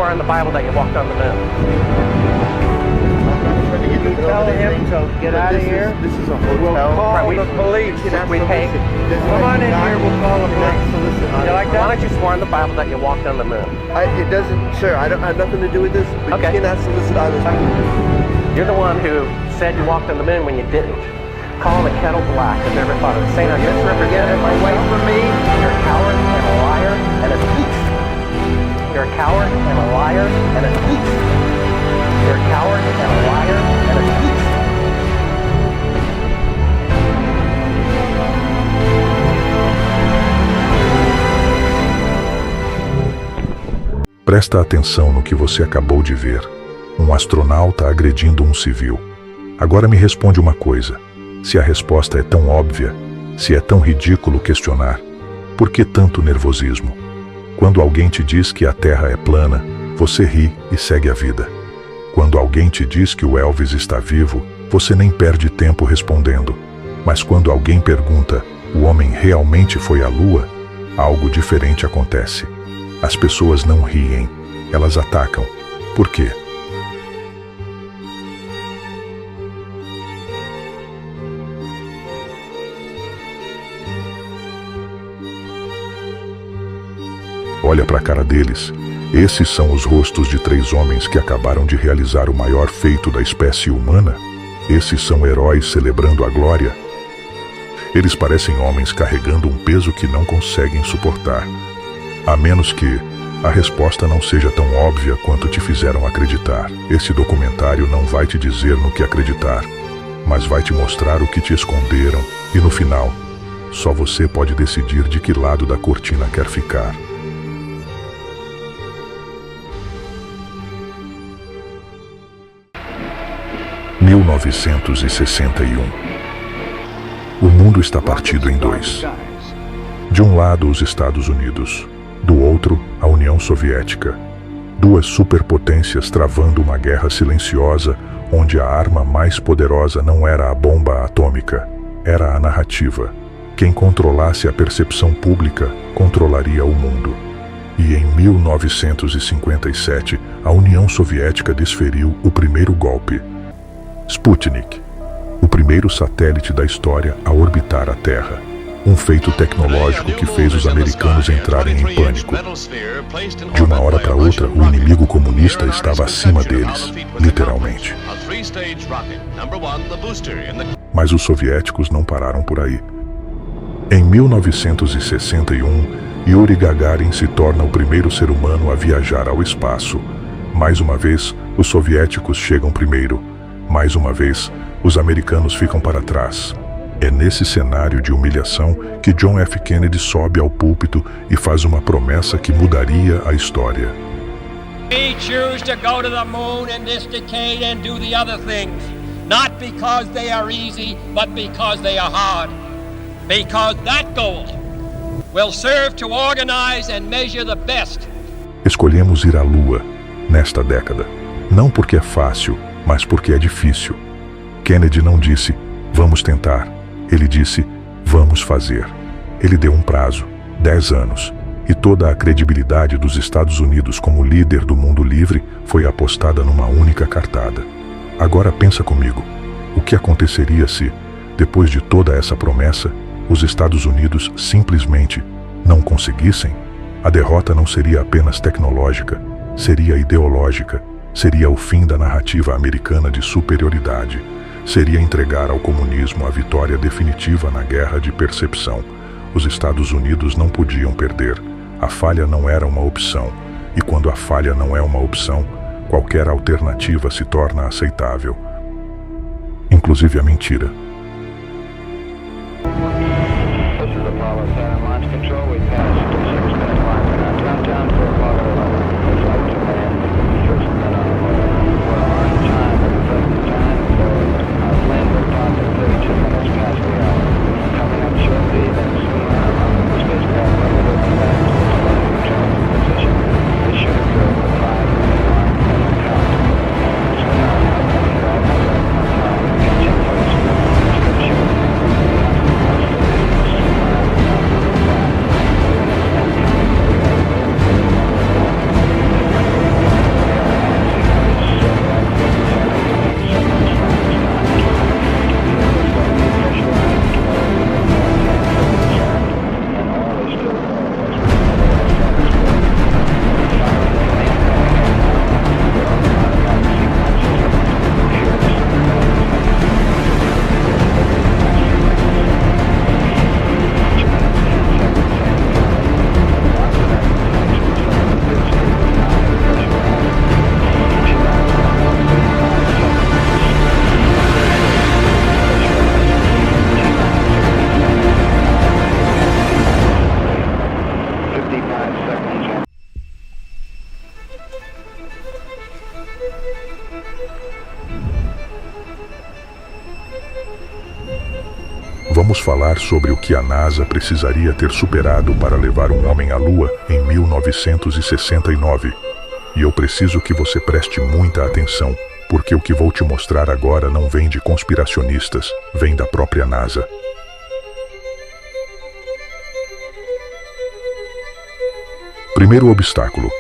swear on the Bible that you walked on the moon? You tell him to get out of here. This is a We'll hotel. call the police. We pay. Come on in here, we'll call the police. You like Why that? don't you swear on the Bible that you walked on the moon? It doesn't, sir, I have nothing to do with this, but Okay. you cannot solicit on this. You're the one who said you walked on the moon when you didn't. Call the kettle black if you ever thought of it. Saying I misrepresented Away myself. from me. You're a coward and a liar and a thief. You're a coward and a liar and a thief. You're a coward and a liar and a thief. Presta atenção no que você acabou de ver. Um astronauta agredindo um civil. Agora me responde uma coisa. Se a resposta é tão óbvia, se é tão ridículo questionar, por que tanto nervosismo? Quando alguém te diz que a Terra é plana, você ri e segue a vida. Quando alguém te diz que o Elvis está vivo, você nem perde tempo respondendo. Mas quando alguém pergunta, o homem realmente foi à Lua? Algo diferente acontece. As pessoas não riem, elas atacam. Por quê? Olha para a cara deles. Esses são os rostos de 3 homens que acabaram de realizar o maior feito da espécie humana? Esses são heróis celebrando a glória? Eles parecem homens carregando um peso que não conseguem suportar. A menos que a resposta não seja tão óbvia quanto te fizeram acreditar. Esse documentário não vai te dizer no que acreditar, mas vai te mostrar o que te esconderam e no final, só você pode decidir de que lado da cortina quer ficar. – 1961. O mundo está partido em 2. De um lado, os Estados Unidos. Do outro, a União Soviética. 2 superpotências travando uma guerra silenciosa, onde a arma mais poderosa não era a bomba atômica, era a narrativa. Quem controlasse a percepção pública, controlaria o mundo. E em 1957, a União Soviética desferiu o primeiro golpe. Sputnik, o primeiro satélite da história a orbitar a Terra. Um feito tecnológico que fez os americanos entrarem em pânico. De uma hora para outra, o inimigo comunista estava acima deles, literalmente. Mas os soviéticos não pararam por aí. Em 1961, Yuri Gagarin se torna o primeiro ser humano a viajar ao espaço. Mais uma vez, os soviéticos chegam primeiro. Mais uma vez, os americanos ficam para trás. É nesse cenário de humilhação que John F. Kennedy sobe ao púlpito e faz uma promessa que mudaria a história. We choose to go to the moon in this decade and do the other things, not because they are easy, but because they are hard. Because that goal will serve to organize and measure the best. Escolhemos ir à Lua nesta década, não porque é fácil, mas porque é difícil. Kennedy não disse, vamos tentar. Ele disse, vamos fazer. Ele deu um prazo, 10 anos, e toda a credibilidade dos Estados Unidos como líder do mundo livre foi apostada numa única cartada. Agora pensa comigo, o que aconteceria se, depois de toda essa promessa, os Estados Unidos simplesmente não conseguissem? A derrota não seria apenas tecnológica, seria ideológica, seria o fim da narrativa americana de superioridade. Seria entregar ao comunismo a vitória definitiva na guerra de percepção. Os Estados Unidos não podiam perder. A falha não era uma opção. E quando a falha não é uma opção, qualquer alternativa se torna aceitável. Inclusive a mentira. vamos falar sobre o que a NASA precisaria ter superado para levar um homem à Lua em 1969. E eu preciso que você preste muita atenção, porque o que vou te mostrar agora não vem de conspiracionistas, vem da própria NASA. Primeiro obstáculo: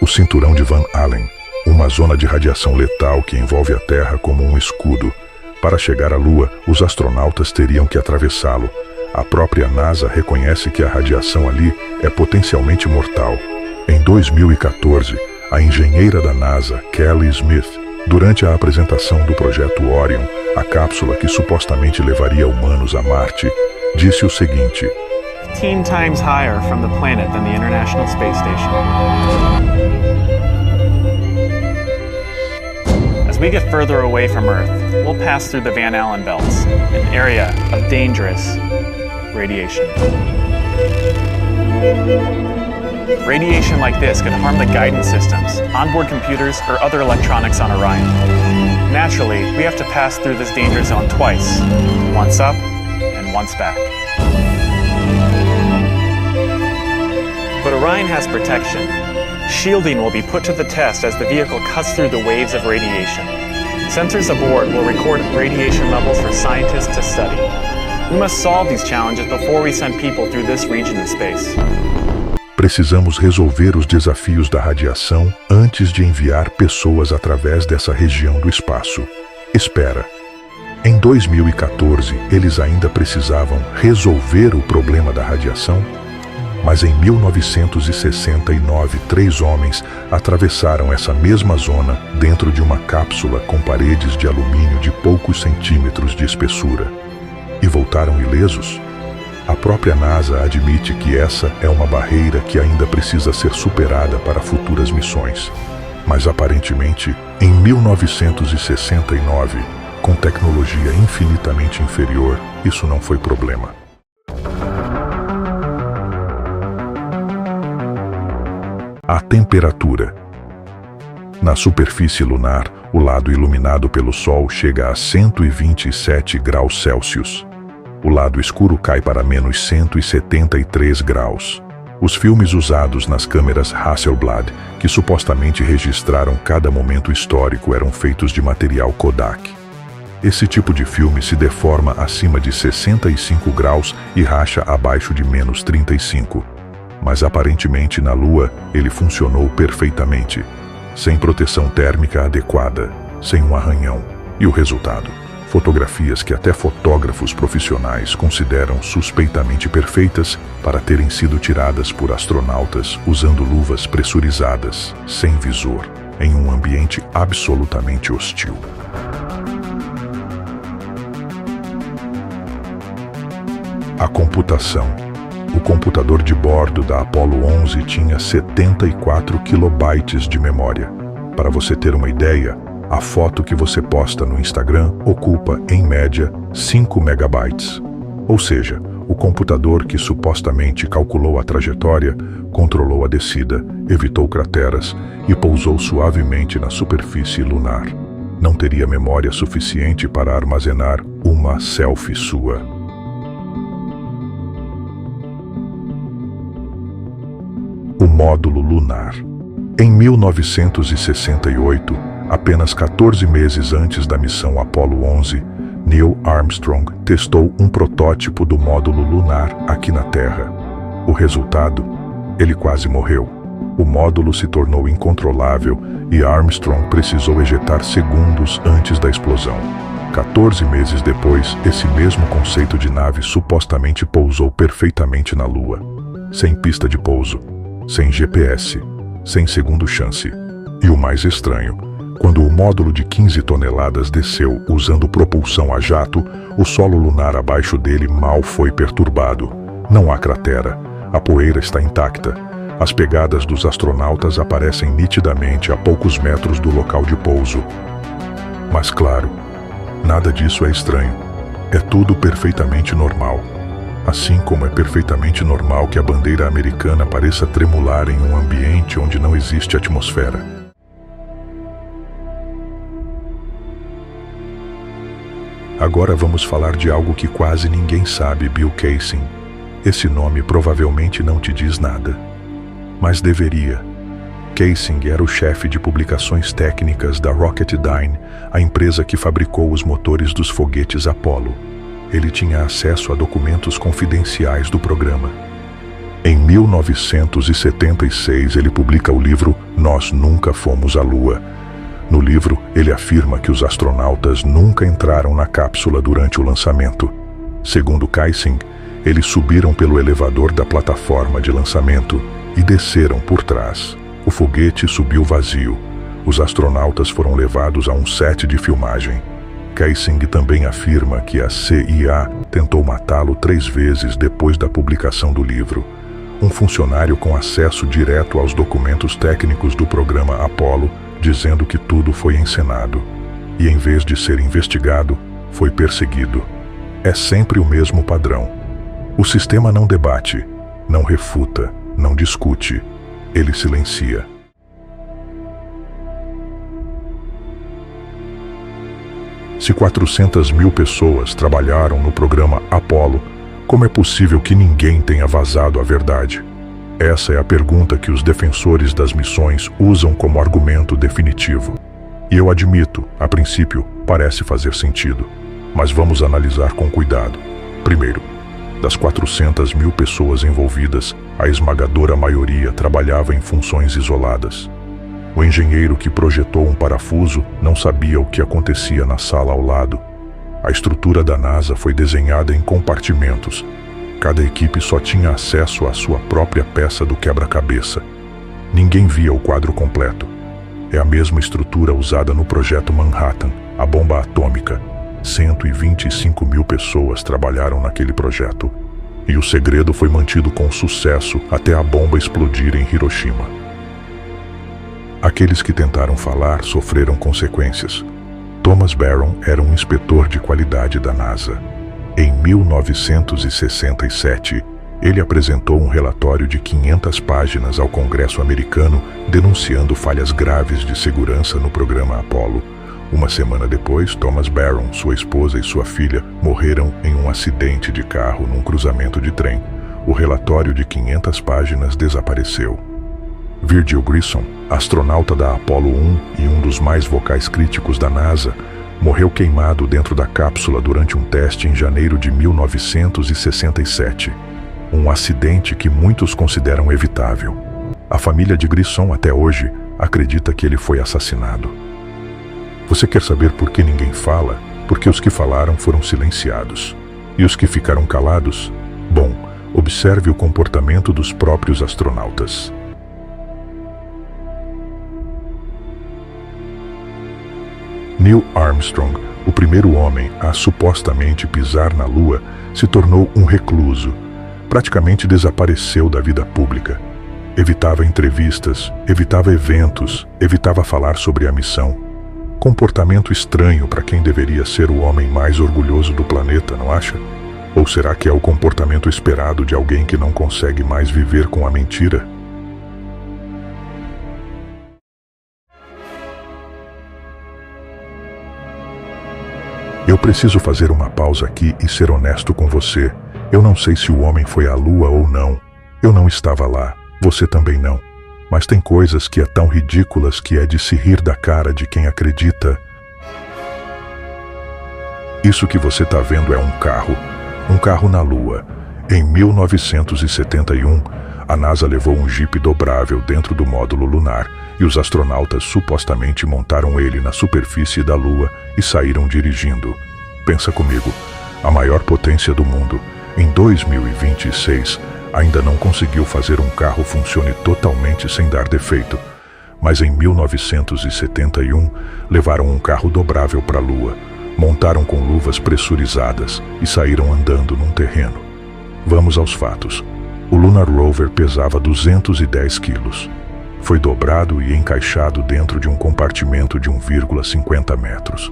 o cinturão de Van Allen, uma zona de radiação letal que envolve a Terra como um escudo. Para chegar à Lua, os astronautas teriam que atravessá-lo. A própria NASA reconhece que a radiação ali é potencialmente mortal. Em 2014, a engenheira da NASA, Kelly Smith, durante a apresentação do projeto Orion, a cápsula que supostamente levaria humanos a Marte, disse o seguinte: 15 times higher from the planet than the International Space Station. As we get further away from Earth, we'll pass through the Van Allen belts, an area of dangerous radiation. Radiation like this could harm the guidance systems, onboard computers, or other electronics on Orion. Naturally, we have to pass through this danger zone twice, once up and once back. But Orion has protection. Shielding will be put to the test as the vehicle cuts through the waves of radiation. Sensors aboard will record radiation levels for scientists to study. We must solve these challenges before we send people through this region of space. Precisamos resolver os desafios da radiação antes de enviar pessoas através dessa região do espaço. Espera. Em 2014, eles ainda precisavam resolver o problema da radiação? Mas em 1969, 3 homens atravessaram essa mesma zona dentro de uma cápsula com paredes de alumínio de poucos centímetros de espessura. E voltaram ilesos? A própria NASA admite que essa é uma barreira que ainda precisa ser superada para futuras missões. Mas aparentemente, em 1969, com tecnologia infinitamente inferior, isso não foi problema. A temperatura. Na superfície lunar, o lado iluminado pelo Sol chega a 127 graus Celsius. O lado escuro cai para menos 173 graus. Os filmes usados nas câmeras Hasselblad, que supostamente registraram cada momento histórico, eram feitos de material Kodak. Esse tipo de filme se deforma acima de 65 graus e racha abaixo de menos 35. Mas aparentemente na Lua ele funcionou perfeitamente, sem proteção térmica adequada, sem um arranhão. E o resultado? Fotografias que até fotógrafos profissionais consideram suspeitamente perfeitas para terem sido tiradas por astronautas usando luvas pressurizadas, sem visor, em um ambiente absolutamente hostil. A computação. O computador de bordo da Apollo 11 tinha 74 kilobytes de memória. Para você ter uma ideia, a foto que você posta no Instagram ocupa, em média, 5 megabytes. Ou seja, o computador que supostamente calculou a trajetória, controlou a descida, evitou crateras e pousou suavemente na superfície lunar, não teria memória suficiente para armazenar uma selfie sua. O módulo lunar. Em 1968, apenas 14 meses antes da missão Apollo 11, Neil Armstrong testou um protótipo do módulo lunar aqui na Terra. O resultado? Ele quase morreu. O módulo se tornou incontrolável e Armstrong precisou ejetar segundos antes da explosão. 14 meses depois, esse mesmo conceito de nave supostamente pousou perfeitamente na Lua, sem pista de pouso, sem GPS, sem segundo chance. E o mais estranho, quando o módulo de 15 toneladas desceu usando propulsão a jato, o solo lunar abaixo dele mal foi perturbado. Não há cratera, a poeira está intacta. As pegadas dos astronautas aparecem nitidamente a poucos metros do local de pouso. Mas claro, nada disso é estranho. É tudo perfeitamente normal. Assim como é perfeitamente normal que a bandeira americana pareça tremular em um ambiente onde não existe atmosfera. Agora vamos falar de algo que quase ninguém sabe, Bill Kaysing. Esse nome provavelmente não te diz nada, mas deveria. Kaysing era o chefe de publicações técnicas da Rocketdyne, a empresa que fabricou os motores dos foguetes Apollo. Ele tinha acesso a documentos confidenciais do programa. Em 1976, ele publica o livro Nós Nunca Fomos à Lua. No livro, ele afirma que os astronautas nunca entraram na cápsula durante o lançamento. Segundo Kaysing, eles subiram pelo elevador da plataforma de lançamento e desceram por trás. O foguete subiu vazio. Os astronautas foram levados a um set de filmagem. Kaysing também afirma que a CIA tentou matá-lo 3 vezes depois da publicação do livro. Um funcionário com acesso direto aos documentos técnicos do programa Apollo, dizendo que tudo foi encenado. E em vez de ser investigado, foi perseguido. É sempre o mesmo padrão. O sistema não debate, não refuta, não discute. Ele silencia. Se 400 mil pessoas trabalharam no programa Apollo, como é possível que ninguém tenha vazado a verdade? Essa é a pergunta que os defensores das missões usam como argumento definitivo. E eu admito, a princípio, parece fazer sentido. Mas vamos analisar com cuidado. Primeiro, das 400 mil pessoas envolvidas, a esmagadora maioria trabalhava em funções isoladas. O engenheiro que projetou um parafuso não sabia o que acontecia na sala ao lado. A estrutura da NASA foi desenhada em compartimentos. Cada equipe só tinha acesso à sua própria peça do quebra-cabeça. Ninguém via o quadro completo. É a mesma estrutura usada no projeto Manhattan, a bomba atômica. 125 mil pessoas trabalharam naquele projeto. E o segredo foi mantido com sucesso até a bomba explodir em Hiroshima. Aqueles que tentaram falar sofreram consequências. Thomas Barron era um inspetor de qualidade da NASA. Em 1967, ele apresentou um relatório de 500 páginas ao Congresso americano denunciando falhas graves de segurança no programa Apollo. Uma semana depois, Thomas Barron, sua esposa e sua filha morreram em um acidente de carro num cruzamento de trem. O relatório de 500 páginas desapareceu. Virgil Grissom, astronauta da Apollo 1 e um dos mais vocais críticos da NASA, morreu queimado dentro da cápsula durante um teste em janeiro de 1967. Um acidente que muitos consideram evitável. A família de Grissom até hoje acredita que ele foi assassinado. Você quer saber por que ninguém fala? Porque os que falaram foram silenciados. E os que ficaram calados? Bom, observe o comportamento dos próprios astronautas. Neil Armstrong, o primeiro homem a supostamente pisar na Lua, se tornou um recluso. Praticamente desapareceu da vida pública. Evitava entrevistas, evitava eventos, evitava falar sobre a missão. Comportamento estranho para quem deveria ser o homem mais orgulhoso do planeta, não acha? Ou será que é o comportamento esperado de alguém que não consegue mais viver com a mentira? Eu preciso fazer uma pausa aqui e ser honesto com você. Eu não sei se o homem foi à Lua ou não. Eu não estava lá. Você também não. Mas tem coisas que é tão ridículas que é de se rir da cara de quem acredita. Isso que você está vendo é um carro na Lua. Em 1971, a NASA levou um Jeep dobrável dentro do módulo lunar e os astronautas supostamente montaram ele na superfície da Lua e saíram dirigindo. Pensa comigo, a maior potência do mundo, em 2026, ainda não conseguiu fazer um carro funcione totalmente sem dar defeito. Mas em 1971, levaram um carro dobrável para a Lua, montaram com luvas pressurizadas e saíram andando num terreno. Vamos aos fatos. O Lunar Rover pesava 210 quilos. Foi dobrado e encaixado dentro de um compartimento de 1,50 metros.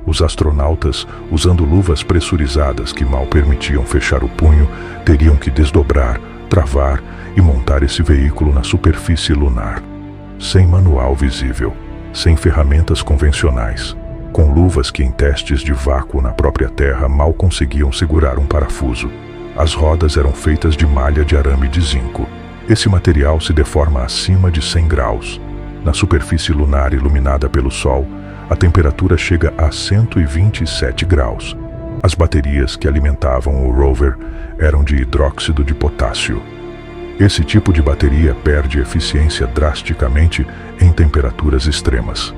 Os astronautas, usando luvas pressurizadas que mal permitiam fechar o punho, teriam que desdobrar, travar e montar esse veículo na superfície lunar. Sem manual visível, sem ferramentas convencionais. com luvas que em testes de vácuo na própria Terra mal conseguiam segurar um parafuso. As rodas eram feitas de malha de arame de zinco. Esse material se deforma acima de 100 graus. Na superfície lunar iluminada pelo Sol, a temperatura chega a 127 graus. As baterias que alimentavam o rover eram de hidróxido de potássio. Esse tipo de bateria perde eficiência drasticamente em temperaturas extremas.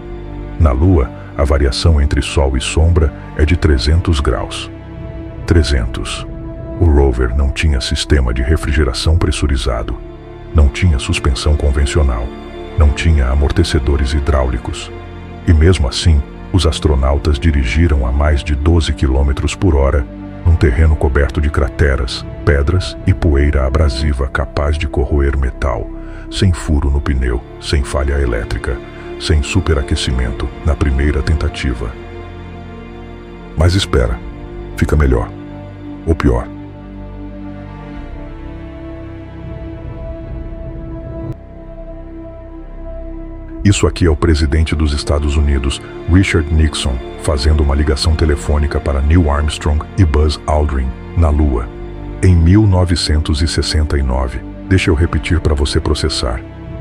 Na Lua, a variação entre Sol e sombra é de 300 graus. 300. O rover não tinha sistema de refrigeração pressurizado, não tinha suspensão convencional, não tinha amortecedores hidráulicos. E mesmo assim, os astronautas dirigiram a mais de 12 km por hora num terreno coberto de crateras, pedras e poeira abrasiva capaz de corroer metal, sem furo no pneu, sem falha elétrica, sem superaquecimento na primeira tentativa. Mas espera, fica melhor, ou pior. Isso aqui é o presidente dos Estados Unidos, Richard Nixon, fazendo uma ligação telefônica para Neil Armstrong e Buzz Aldrin, na Lua, em 1969. Deixa eu repetir para você processar.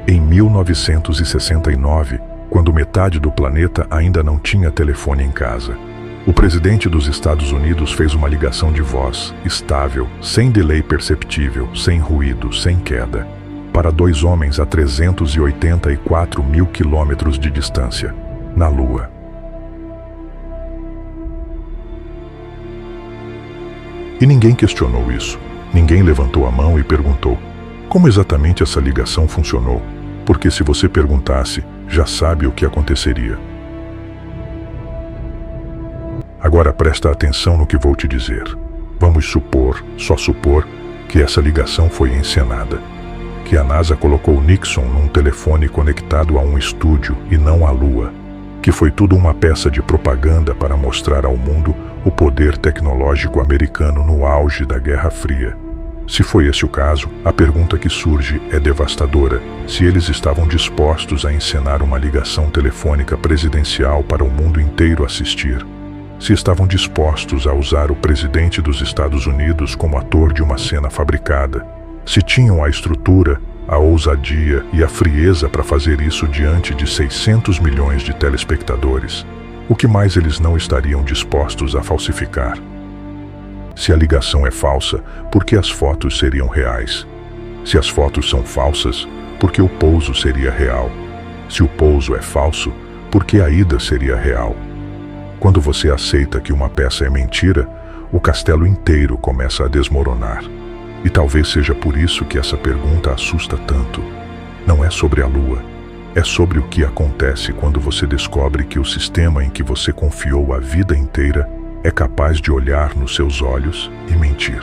Em 1969, quando metade do planeta ainda não tinha telefone em casa, o presidente dos Estados Unidos fez uma ligação de voz, estável, sem delay perceptível, sem ruído, sem queda, para dois homens a 384 mil quilômetros de distância, na Lua. E ninguém questionou isso. Ninguém levantou a mão e perguntou: como exatamente essa ligação funcionou? Porque se você perguntasse, já sabe o que aconteceria. Agora presta atenção no que vou te dizer. Vamos supor, só supor, que essa ligação foi encenada. Que a NASA colocou Nixon num telefone conectado a um estúdio e não à Lua. Que foi tudo uma peça de propaganda para mostrar ao mundo o poder tecnológico americano no auge da Guerra Fria. Se foi esse o caso, a pergunta que surge é devastadora: se eles estavam dispostos a encenar uma ligação telefônica presidencial para o mundo inteiro assistir. Se estavam dispostos a usar o presidente dos Estados Unidos como ator de uma cena fabricada. Se tinham a estrutura, a ousadia e a frieza para fazer isso diante de 600 milhões de telespectadores, o que mais eles não estariam dispostos a falsificar? Se a ligação é falsa, por que as fotos seriam reais? Se as fotos são falsas, por que o pouso seria real? Se o pouso é falso, por que a ida seria real? Quando você aceita que uma peça é mentira, o castelo inteiro começa a desmoronar. E talvez seja por isso que essa pergunta assusta tanto. Não é sobre a Lua, é sobre o que acontece quando você descobre que o sistema em que você confiou a vida inteira é capaz de olhar nos seus olhos e mentir.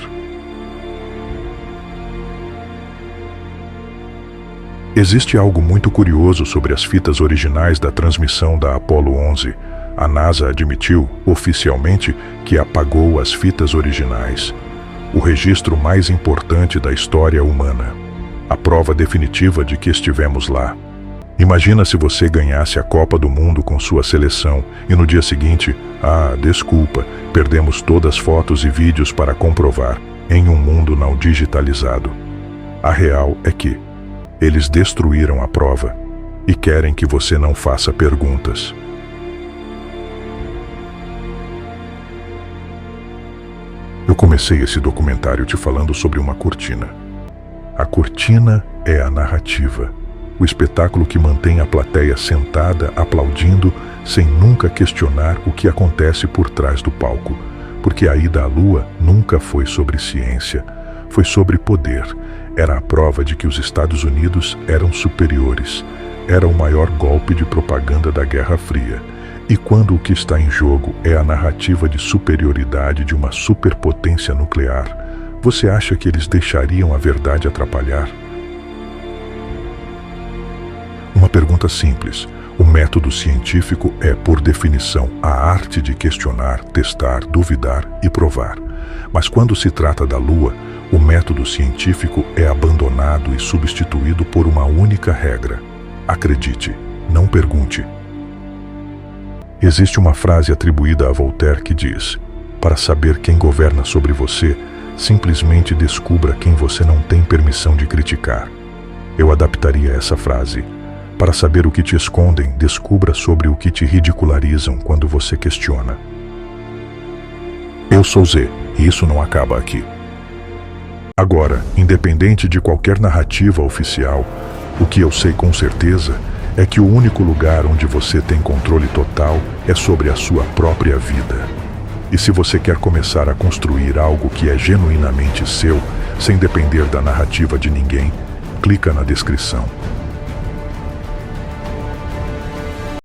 Existe algo muito curioso sobre as fitas originais da transmissão da Apollo 11. A NASA admitiu, oficialmente, que apagou as fitas originais. O registro mais importante da história humana. A prova definitiva de que estivemos lá. Imagina se você ganhasse a Copa do Mundo com sua seleção e no dia seguinte, desculpa, perdemos todas as fotos e vídeos para comprovar, em um mundo não digitalizado. A real é que eles destruíram a prova e querem que você não faça perguntas. Eu comecei esse documentário te falando sobre uma cortina. A cortina é a narrativa, o espetáculo que mantém a plateia sentada aplaudindo sem nunca questionar o que acontece por trás do palco, porque a ida à Lua nunca foi sobre ciência, foi sobre poder. Era a prova de que os Estados Unidos eram superiores, era o maior golpe de propaganda da Guerra Fria. E quando o que está em jogo é a narrativa de superioridade de uma superpotência nuclear, você acha que eles deixariam a verdade atrapalhar? Uma pergunta simples. O método científico é, por definição, a arte de questionar, testar, duvidar e provar. Mas quando se trata da Lua, o método científico é abandonado e substituído por uma única regra. Acredite, não pergunte. Existe uma frase atribuída a Voltaire que diz: para saber quem governa sobre você, simplesmente descubra quem você não tem permissão de criticar. Eu adaptaria essa frase: para saber o que te escondem, descubra sobre o que te ridicularizam quando você questiona. Eu sou Z, e isso não acaba aqui. Agora, independente de qualquer narrativa oficial, o que eu sei com certeza é que o único lugar onde você tem controle total é sobre a sua própria vida. E se você quer começar a construir algo que é genuinamente seu, sem depender da narrativa de ninguém, clica na descrição.